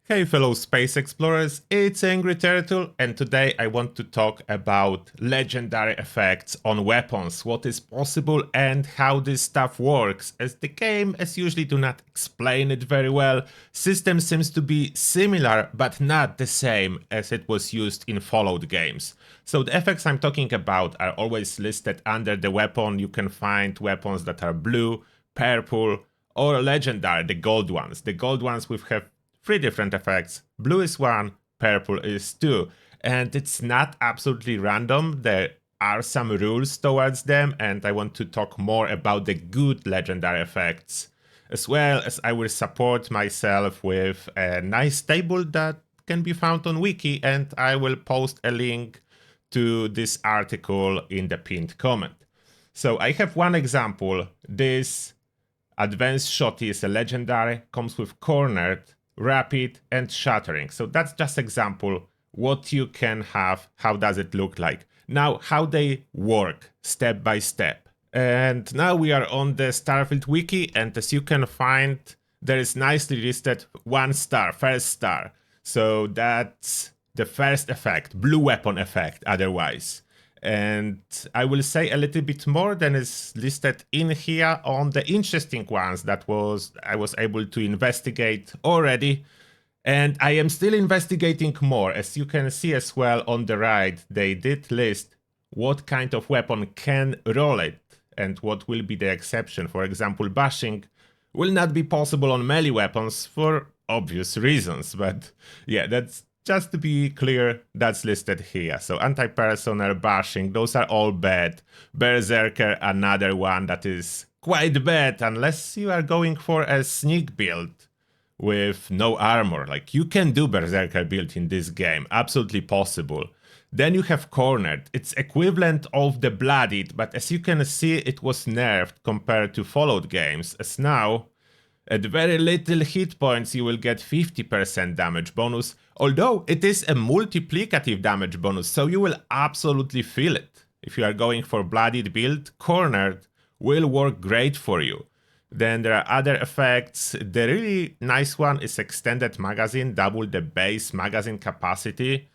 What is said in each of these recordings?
Hey fellow space explorers, it's Angry Turtle, and today I want to talk about legendary effects on weapons, what is possible and how this stuff works, as the game as usually do not explain it very well. System seems to be similar but not the same as it was used in Fallout games. So the effects I'm talking about are always listed under the weapon. You can find weapons that are blue, purple, or legendary, the gold ones. The gold ones will have three different effects. Blue is one, purple is two. And it's not absolutely random. There are some rules towards them, and I want to talk more about the good legendary effects, as well as I will support myself with a nice table that can be found on Wiki, and I will post a link to this article in the pinned comment. So I have one example. This advanced shot is a legendary, comes with cornered, rapid, and shattering. So that's just example what you can have, how does it look like. Now, how they work step by step. And now we are on the Starfield wiki, and as you can find, there is nicely listed 1 star, first star. So that's the first effect, blue weapon effect otherwise. And I will say a little bit more than is listed in here on the interesting ones that I was able to investigate already. And I am still investigating more. As you can see as well on the right, they did list what kind of weapon can roll it and what will be the exception. For example, bashing will not be possible on melee weapons for obvious reasons. But yeah, that's just to be clear, that's listed here. So anti-personnel, bashing, those are all bad. Berserker, another one that is quite bad, unless you are going for a sneak build with no armor. Like, you can do Berserker build in this game, absolutely possible. Then you have cornered. It's equivalent of the bloodied, but as you can see, it was nerfed compared to Fallout games, as now at very little hit points you will get 50% damage bonus, although it is a multiplicative damage bonus, so you will absolutely feel it. If you are going for bloodied build, cornered will work great for you. Then there are other effects. The really nice one is extended magazine, double the base magazine capacity,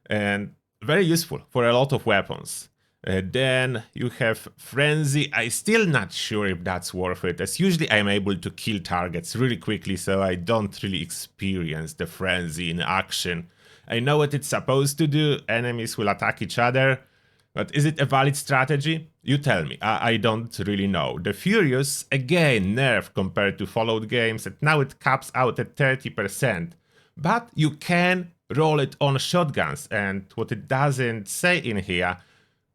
and very useful for a lot of weapons. Then you have Frenzy. I'm still not sure if that's worth it, as usually I'm able to kill targets really quickly, so I don't really experience the Frenzy in action. I know what it's supposed to do, enemies will attack each other, but is it a valid strategy? You tell me, I don't really know. The Furious, again nerfed compared to Fallout games, and now it caps out at 30%, but you can roll it on shotguns, and what it doesn't say in here,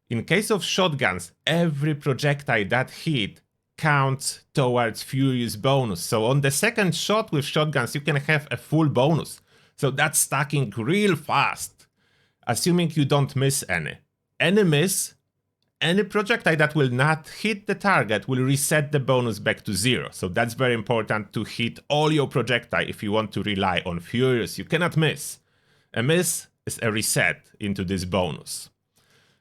in case of shotguns, every projectile that hit counts towards Furious bonus. So on the second shot with shotguns, you can have a full bonus. So that's stacking real fast, assuming you don't miss any. Any miss, any projectile that will not hit the target will reset the bonus back to 0. So that's very important to hit all your projectile if you want to rely on Furious. You cannot miss. A miss is a reset into this bonus.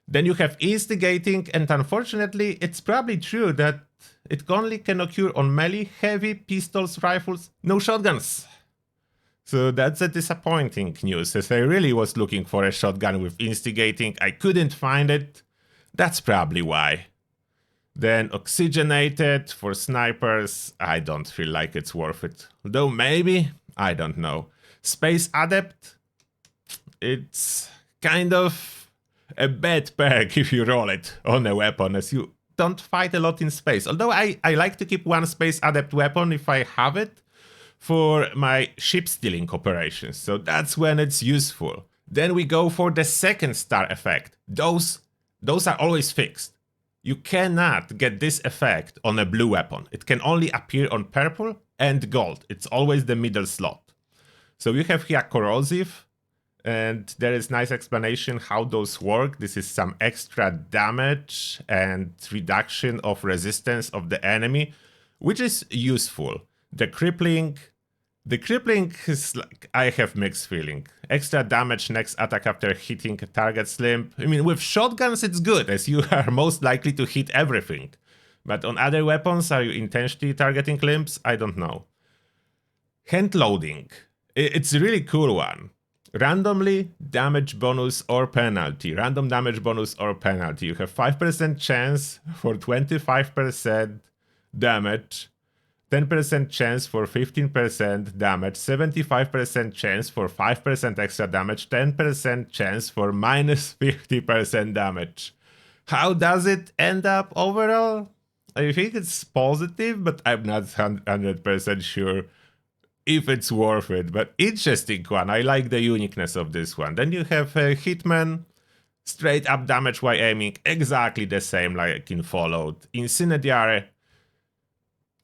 Then you have instigating, and unfortunately it's probably true that it only can occur on melee, heavy, pistols, rifles, no shotguns. So that's a disappointing news, as I really was looking for a shotgun with instigating, I couldn't find it. That's probably why. Then oxygenated for snipers, I don't feel like it's worth it. Though maybe, I don't know. Space adept, it's kind of a bad perk if you roll it on a weapon, as you don't fight a lot in space. Although I like to keep one space adept weapon if I have it for my ship stealing operations, so that's when it's useful. Then we go for the second star effect. Those are always fixed. You cannot get this effect on a blue weapon. It can only appear on purple and gold. It's always the middle slot. So you have here corrosive, and there is nice explanation how those work. This is some extra damage and reduction of resistance of the enemy, which is useful. The crippling is like, I have mixed feeling. Extra damage next attack after hitting a target's limb. I mean, with shotguns it's good, as you are most likely to hit everything. But on other weapons, are you intentionally targeting limbs? I don't know. Hand loading. It's a really cool one. Randomly damage bonus or penalty. Random damage bonus or penalty. You have 5% chance for 25% damage, 10% chance for 15% damage, 75% chance for 5% extra damage, 10% chance for minus 50% damage. How does it end up overall? I think it's positive, but I'm not 100% sure if it's worth it. But interesting one. I like the uniqueness of this one. Then you have Hitman, straight up damage while aiming, exactly the same like in Fallout. Incendiary,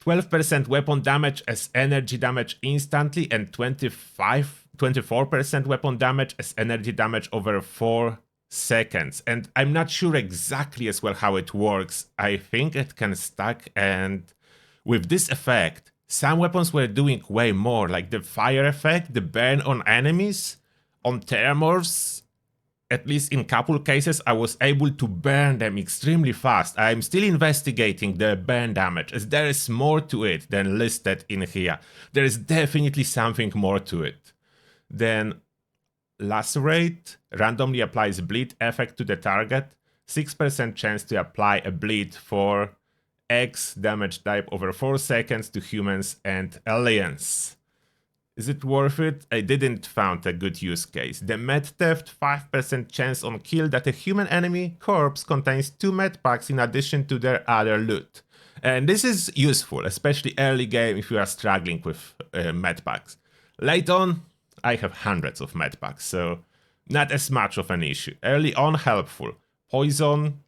12% weapon damage as energy damage instantly, and 24% weapon damage as energy damage over 4 seconds. And I'm not sure exactly as well how it works. I think it can stack, and with this effect, some weapons were doing way more, like the fire effect, the burn on enemies, on thermorphs. At least in couple cases, I was able to burn them extremely fast. I'm still investigating the burn damage, as there is more to it than listed in here. There is definitely something more to it. Then Lacerate randomly applies bleed effect to the target, 6% chance to apply a bleed for X damage type over 4 seconds to humans and aliens. Is it worth it? I didn't found a good use case. The med theft, 5% chance on kill that a human enemy corpse contains 2 med packs in addition to their other loot. And this is useful, especially early game if you are struggling with med packs. Late on, I have hundreds of med packs, so not as much of an issue. Early on, helpful. Poison,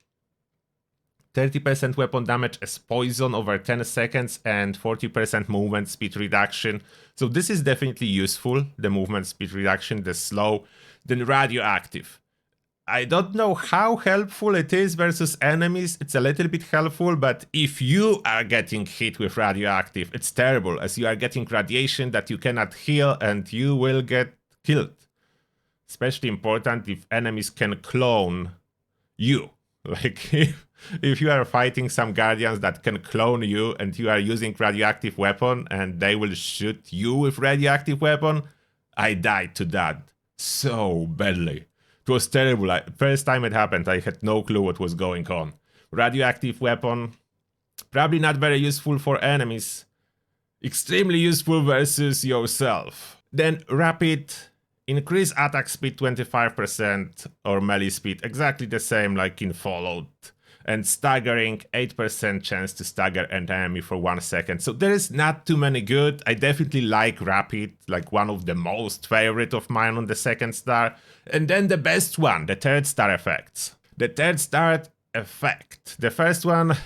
30% weapon damage as poison over 10 seconds and 40% movement speed reduction. So this is definitely useful, the movement speed reduction, the slow. Then radioactive. I don't know how helpful it is versus enemies. It's a little bit helpful, but if you are getting hit with radioactive, it's terrible, as you are getting radiation that you cannot heal and you will get killed. Especially important if enemies can clone you. Like if you are fighting some guardians that can clone you and you are using radioactive weapon and they will shoot you with radioactive weapon, I died to that so badly. It was terrible. First time it happened, I had no clue what was going on. Radioactive weapon, probably not very useful for enemies. Extremely useful versus yourself. Then rapid, increase attack speed 25% or melee speed, exactly the same like in Fallout. And staggering, 8% chance to stagger an enemy for 1 second. So there is not too many good. I definitely like Rapid, like one of the most favorite of mine on the 2nd star. And then the best one, the 3rd star effects. The 3rd star effect. The first one,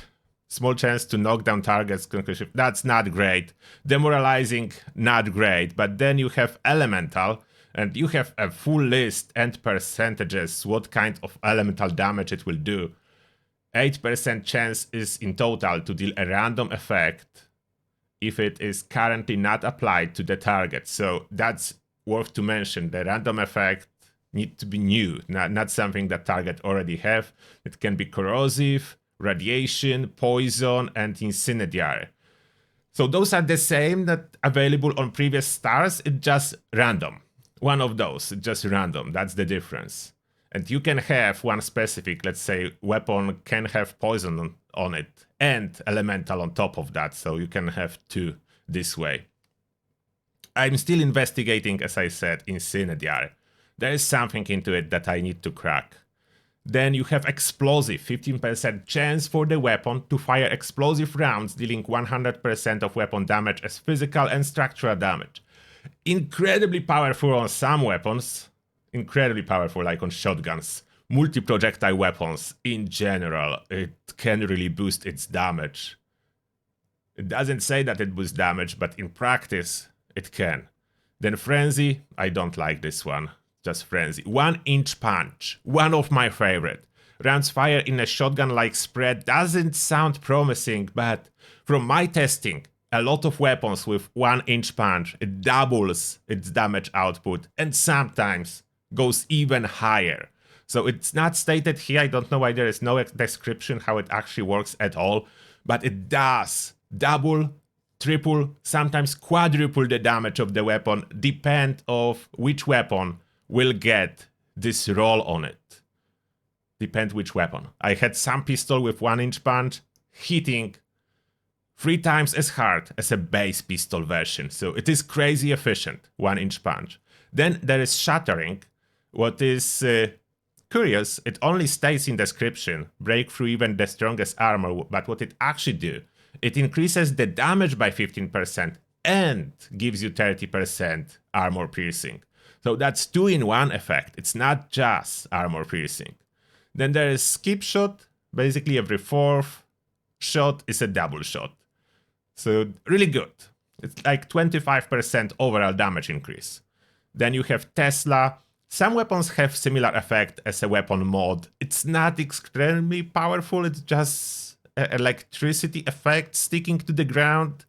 small chance to knock down targets, conclusive. That's not great. Demoralizing, not great. But then you have Elemental, and you have a full list and percentages, what kind of elemental damage it will do. 8% chance is in total to deal a random effect if it is currently not applied to the target. So that's worth to mention. The random effect needs to be new, not something that target already have. It can be corrosive, radiation, poison, and incendiary. So those are the same that available on previous stars. It's just random. One of those, it's just random. That's the difference. And you can have one specific, let's say, weapon can have poison on it and elemental on top of that. So you can have 2 this way. I'm still investigating, as I said, incendiary. There is something into it that I need to crack. Then you have explosive, 15% chance for the weapon to fire explosive rounds, dealing 100% of weapon damage as physical and structural damage. Incredibly powerful on some weapons. Incredibly powerful, like on shotguns. Multi-projectile weapons, in general, it can really boost its damage. It doesn't say that it boosts damage, but in practice, it can. Then Frenzy, I don't like this one. Just Frenzy. 1-inch punch, one of my favorite. Rounds fire in a shotgun-like spread doesn't sound promising, but from my testing, a lot of weapons with 1-inch punch, it doubles its damage output, and sometimes goes even higher. So it's not stated here, I don't know why there is no description how it actually works at all, but it does double, triple, sometimes quadruple the damage of the weapon, depend of which weapon will get this roll on it. Depend which weapon. I had some pistol with 1-inch punch hitting 3 times as hard as a base pistol version, so it is crazy efficient, 1-inch punch. Then there is shattering. What is curious, it only states in description, break through even the strongest armor, but what it actually do, it increases the damage by 15% and gives you 30% armor piercing. So that's 2-in-1 effect, it's not just armor piercing. Then there is skip shot, basically every 4th shot is a double shot. So really good. It's like 25% overall damage increase. Then you have Tesla. Some weapons have similar effect as a weapon mod. It's not extremely powerful, it's just an electricity effect sticking to the ground,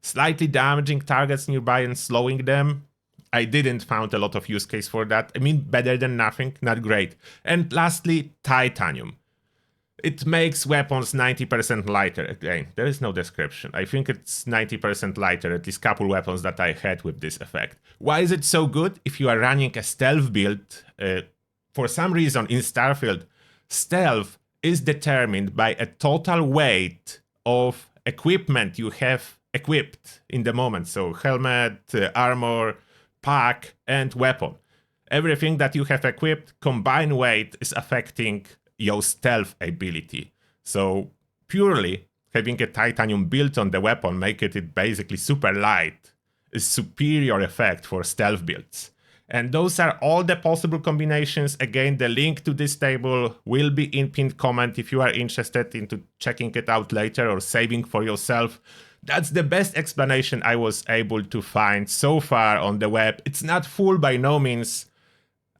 slightly damaging targets nearby and slowing them. I didn't find a lot of use case for that. I mean, better than nothing, not great. And lastly, titanium. It makes weapons 90% lighter. Again, there is no description. I think it's 90% lighter, at least couple weapons that I had with this effect. Why is it so good? If you are running a stealth build, for some reason in Starfield, stealth is determined by a total weight of equipment you have equipped in the moment. So helmet, armor, pack, and weapon. Everything that you have equipped, combined weight is affecting your stealth ability. So purely having a titanium built on the weapon, making it basically super light, is superior effect for stealth builds. And those are all the possible combinations. Again, the link to this table will be in pinned comment if you are interested into checking it out later or saving for yourself. That's the best explanation I was able to find so far on the web. It's not full by no means.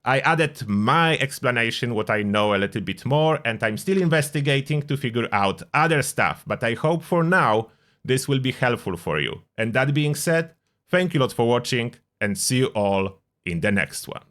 I added my explanation, what I know a little bit more, and I'm still investigating to figure out other stuff, but I hope for now this will be helpful for you. And that being said, thank you a lot for watching, and see you all in the next one.